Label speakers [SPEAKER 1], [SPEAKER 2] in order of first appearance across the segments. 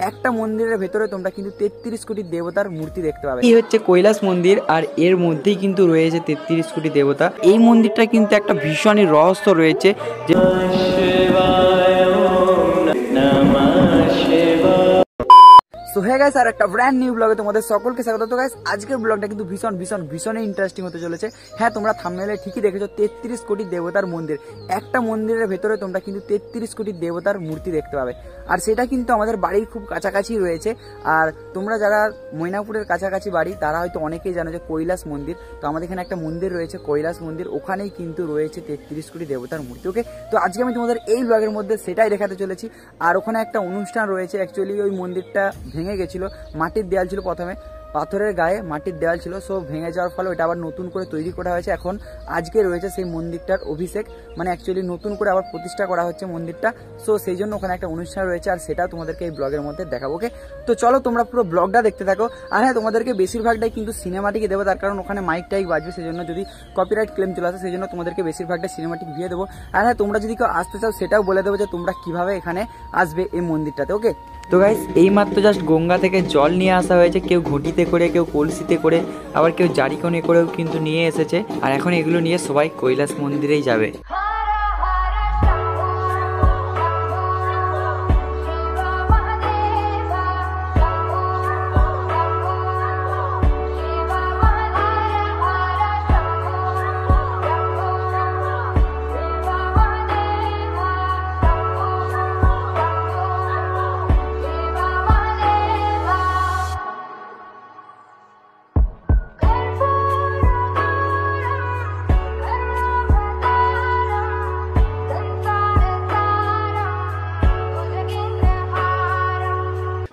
[SPEAKER 1] একটা মন্দিরের ভেতরে তোমরা কিন্তু 33 কোটি দেবতার মূর্তি দেখতে পাবে। এই হচ্ছে কৈলাস মন্দির আর এর মধ্যেই কিন্তু রয়েছে 33 কোটি দেবতা। এই মন্দিরটা কিন্তু একটা ভীষণই রহস্য রয়েছে। সো হে গাইস, আর একটা ব্র্যান্ড নিউ ব্লগে তোমাদের সকলকে স্বাগত। তো গাইস, আজকের ব্লগটা কিন্তু ভীষণই ইন্টারেস্টিং হতে চলেছে। হ্যাঁ, তোমরা থাম্বনেইলে ঠিকই দেখেছো 33 কোটি দেবতার মন্দির। একটা মন্দিরের ভেতরে তোমরা কিন্তু 33 কোটি দেবতার মূর্তি দেখতে পাবে, আর সেটা কিন্তু আমাদের বাড়ির খুব কাছাকাছি রয়েছে। আর তোমরা যারা ময়নাপুরের কাছাকাছি বাড়ি তারা হয়তো অনেকেই জানো যে কৈলাস মন্দির। তো আমাদের এখানে একটা মন্দির রয়েছে কৈলাস মন্দির, ওখানেই কিন্তু রয়েছে 33 কোটি দেবতার মূর্তি। ওকে, তো আজকে আমি তোমাদের এই ব্লগের মধ্যে সেটাই দেখাতে চলেছি। আর ওখানে একটা অনুষ্ঠান রয়েছে। অ্যাকচুয়ালি ওই মন্দিরটা ভেঙে গেছিল, মাটির দেয়াল ছিল, প্রথমে পাথরের গায়ে মাটির দেওয়াল ছিল। সো ভেঙে যাওয়ার ফলে ওটা আবার নতুন করে তৈরি করা হয়েছে। এখন আজকে রয়েছে সেই মন্দিরটার অভিষেক, মানে অ্যাকচুয়ালি নতুন করে আবার প্রতিষ্ঠা করা হচ্ছে মন্দিরটা। সো সেই জন্য ওখানে একটা অনুষ্ঠান রয়েছে, আর সেটা তোমাদেরকে এই ব্লগের মধ্যে দেখাবো। ওকে, তো চলো তোমরা পুরো ব্লগটা দেখতে থাকো। আর হ্যাঁ, তোমাদেরকে বেশিরভাগটাই কিন্তু সিনেমাটিকই দেবো, তার কারণ ওখানে মাইক টাইক বাজবে, সেই জন্য যদি কপিরাইট ক্লেম চলে আসে সেই জন্য তোমাদেরকে বেশিরভাগটা সিনেমাটিক দিয়ে দেবো। আর হ্যাঁ, তোমরা যদি কেউ আসতে চাও সেটাও বলে দেবো যে তোমরা কিভাবে এখানে আসবে এই মন্দিরটাতে। ওকে, তো গাইস, এই মাত্র জাস্ট গঙ্গা থেকে জল নিয়ে আসা হয়েছে, কেউ ঘটিতে করে, কেউ কলসিতে করে, আবার কেউ জারিকনে করেও কিন্তু নিয়ে এসেছে। আর এখন এগুলো নিয়ে সবাই কৈলাস মন্দিরেই যাবে।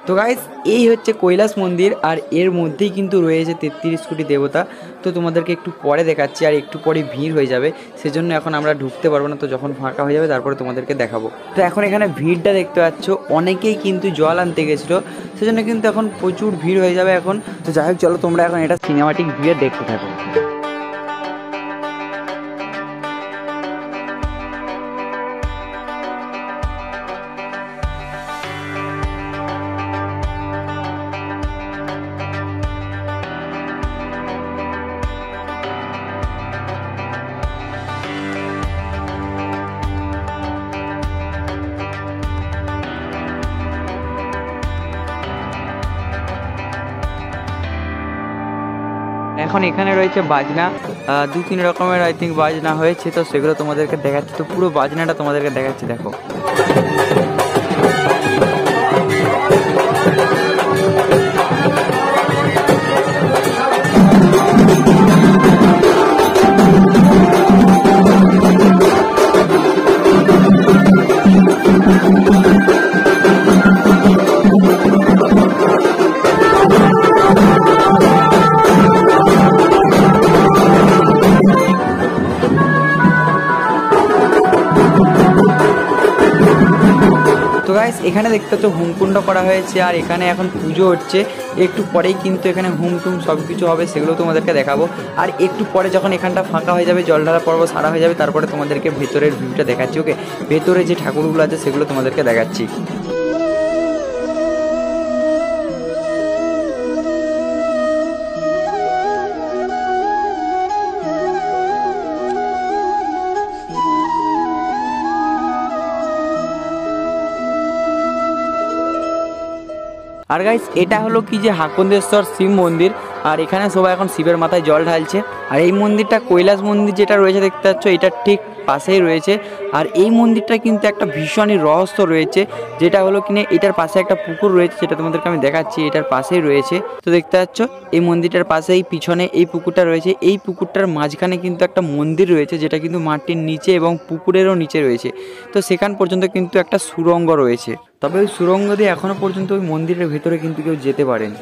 [SPEAKER 1] তো গাইস, এই হচ্ছে কৈলাস মন্দির, আর এর মধ্যেই কিন্তু রয়েছে 33 কোটি দেবতা। তো তোমাদেরকে একটু পরে দেখাচ্ছি, আর একটু পরে ভিড় হয়ে যাবে, সেজন্য এখন আমরা ঢুকতে পারবো না। তো যখন ফাঁকা হয়ে যাবে তারপরে তোমাদেরকে দেখাবো। তো এখন এখানে ভিড়টা দেখতে পাচ্ছ, অনেকেই কিন্তু জল আনতে গেছিলো, সেজন্য কিন্তু এখন প্রচুর ভিড় হয়ে যাবে এখন। তো যাই হোক, চলো তোমরা এখন এটা সিনেমাটিক ভিড় দেখতে থাকো। এখন এখানে রয়েছে বাজনা, 2-3 রকমের আই থিঙ্ক বাজনা হয়েছে, তো সেগুলো তোমাদেরকে দেখাচ্ছি। তো পুরো বাজনাটা তোমাদেরকে দেখাচ্ছি, দেখো। তো গাইস, এখানে দেখতে পাচ্ছ হোমকুণ্ড করা হয়েছে, আর এখানে এখন পুজো হচ্ছে। একটু পরেই কিন্তু এখানে হোম টুম সব কিছু হবে, সেগুলো তোমাদেরকে দেখাবো। আর একটু পরে যখন এখানটা ফাঁকা হয়ে যাবে, জল ঢালা পর্ব সারা হয়ে যাবে, তারপরে তোমাদেরকে ভেতরের ভিউটা দেখাচ্ছি। ওকে, ভেতরে যে ঠাকুরগুলো আছে সেগুলো তোমাদেরকে দেখাচ্ছি। আর গাইস, এটা হলো কি যে হাকুন্দেশ্বর শিব মন্দির, আর এখানে সবাই এখন শিবের মাথায় জল ঢালছে। আর এই মন্দিরটা কৈলাস মন্দির যেটা রয়েছে দেখতে পাচ্ছ, এটা ঠিক পাশেই রয়েছে। আর এই মন্দিরটা কিন্তু একটা ভীষণই রহস্য রয়েছে, যেটা হলো কিনা এটার পাশে একটা পুকুর রয়েছে, যেটা তোমাদেরকে আমি দেখাচ্ছি, এটার পাশেই রয়েছে। তো দেখতে পাচ্ছ এই মন্দিরটার পাশেই পিছনে এই পুকুরটা রয়েছে। এই পুকুরটার মাঝখানে কিন্তু একটা মন্দির রয়েছে, যেটা কিন্তু মাটির নিচে এবং পুকুরেরও নিচে রয়েছে। তো সেখান পর্যন্ত কিন্তু একটা সুড়ঙ্গ রয়েছে, তবে ওই সুড়ঙ্গ দিয়ে এখনো পর্যন্ত ওই মন্দিরের ভেতরে কিন্তু কেউ যেতে পারেনি।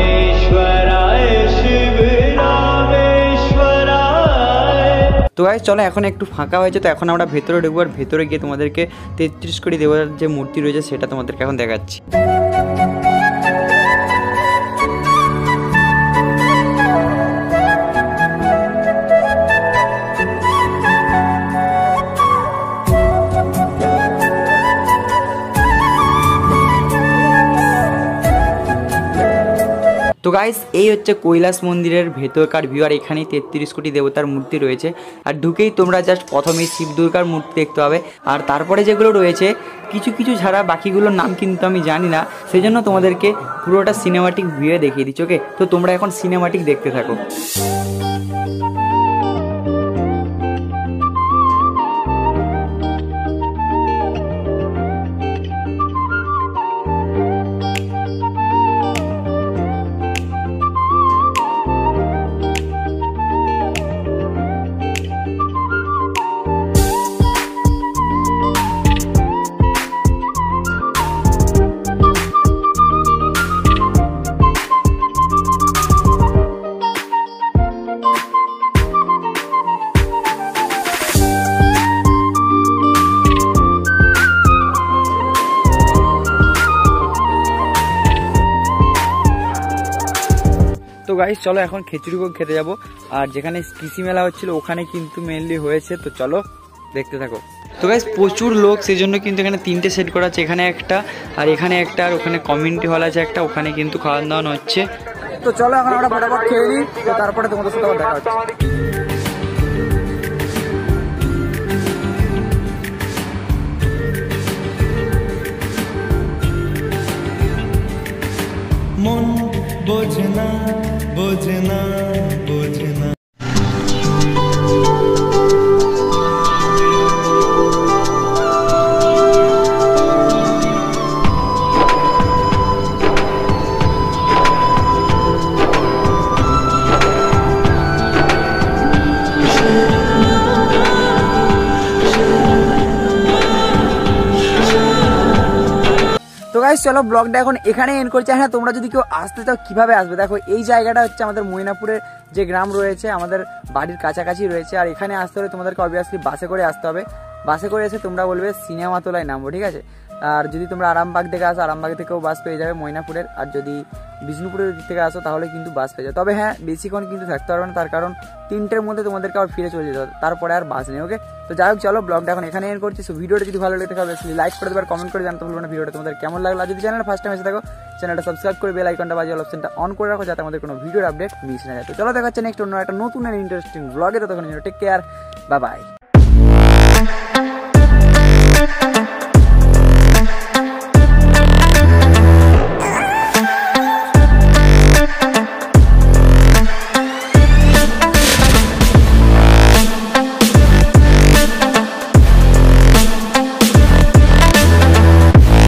[SPEAKER 2] रामेश्वराय शिव
[SPEAKER 1] তো গাইস চলো, এখন একটু ফাঁকা হয়েছে, তো এখন আমরা ভেতরে ঢুকবো, আর ভেতরে গিয়ে তোমাদেরকে 33 কোটি দেবতার যে মূর্তি রয়েছে সেটা তোমাদেরকে এখন দেখাচ্ছি। তো গাইস এই হচ্ছে কৈলাস মন্দিরের ভেতরকার ভিউ, আর এখানেই 33 কোটি দেবতার মূর্তি রয়েছে। আর ঢুকেই তোমরা জাস্ট প্রথমেই শিব দুর্গার মূর্তি দেখতে পাবে, আর তারপরে যেগুলো রয়েছে কিছু কিছু ছাড়া বাকিগুলোর নাম কিন্তু আমি জানি না, সেই জন্য তোমাদেরকে পুরোটা সিনেমাটিক ভিউয়ে দেখিয়ে দিচ্ছি। ওকে, তো তোমরা এখন সিনেমাটিক দেখতে থাকো। তো গাইস চলো এখন খিচুড়ি ভোগ খেতে যাবো, আর যেখানে কৃষি মেলা হচ্ছিল ওখানে কিন্তু মেনলি হয়েছে, তো চলো দেখতে থাকো। তো গাইস প্রচুর লোক, সেই জন্য কিন্তু এখানে 3টে সেট করা আছে, এখানে একটা আর এখানে একটা, আর ওখানে কমিউনিটি হল আছে একটা, ওখানে কিন্তু খাওয়ান দাওয়ান হচ্ছে। তো চলো এখন আমরা ফটাফট খেয়ে নিই, তো তারপরে তোমাদের সাথে দেখা হচ্ছে।
[SPEAKER 2] মন বোঝে না বোঝে না বোঝে না।
[SPEAKER 1] তো গাইস চলো ব্লগটা এখন এখানে এন্ড করছি। হ্যাঁ, তোমরা যদি কেউ আসতে চাও কিভাবে আসবে, দেখো এই জায়গাটা হচ্ছে আমাদের ময়নাপুরের যে গ্রাম রয়েছে, আমাদের বাড়ির কাছাকাছি রয়েছে, আর এখানে আসতে হলে তোমাদেরকে অবভিয়াসলি বাসে করে আসতে হবে। বাসে করে এসে তোমরা বলবে সিনেমাতলায় নামবো, ঠিক আছে। আর যদি তোমরা আরামবাগ থেকে আসো, আরামবাগ থেকেও বাস পেয়ে যাবে ময়নাপুরের, আর যদি বিষ্ণুপুরের দিক থেকে আসো তাহলে কিন্তু বাস পেয়ে যাবে। তবে হ্যাঁ, বেশিক্ষণ কিন্তু থাকতে পারবে না, তার কারণ 3টের মধ্যে তোমাদেরকে আবার ফিরে চলে যেতে হবে, তারপরে আর বাস নেই। ওকে, তো যাই হোক চলো ব্লগটা এখন এখানে এন্ড করছি। সো ভিডিওটা যদি ভালো লেগে থাকে লাইক করে দেবে, কমেন্ট করে জানতে ভুলবে না ভিডিওটা তোমাদের কেমন লাগলো। আর যদি চ্যানেল ফার্স্ট টাইম এসে থাকো, চ্যানেলটা সাবস্ক্রাইব করে বেল আইকনটা বাজিয়ে অল অপশনটা অন করে রাখো, যাতে আমাদের কোনো ভিডিওর আপডেট মিস না যায়। তো চলো দেখা হচ্ছে নেক্সট অন্য একটা নতুন আর ইন্টারেস্টিং ব্লগে, ততক্ষণ টেক কেয়ার, বাই বাই।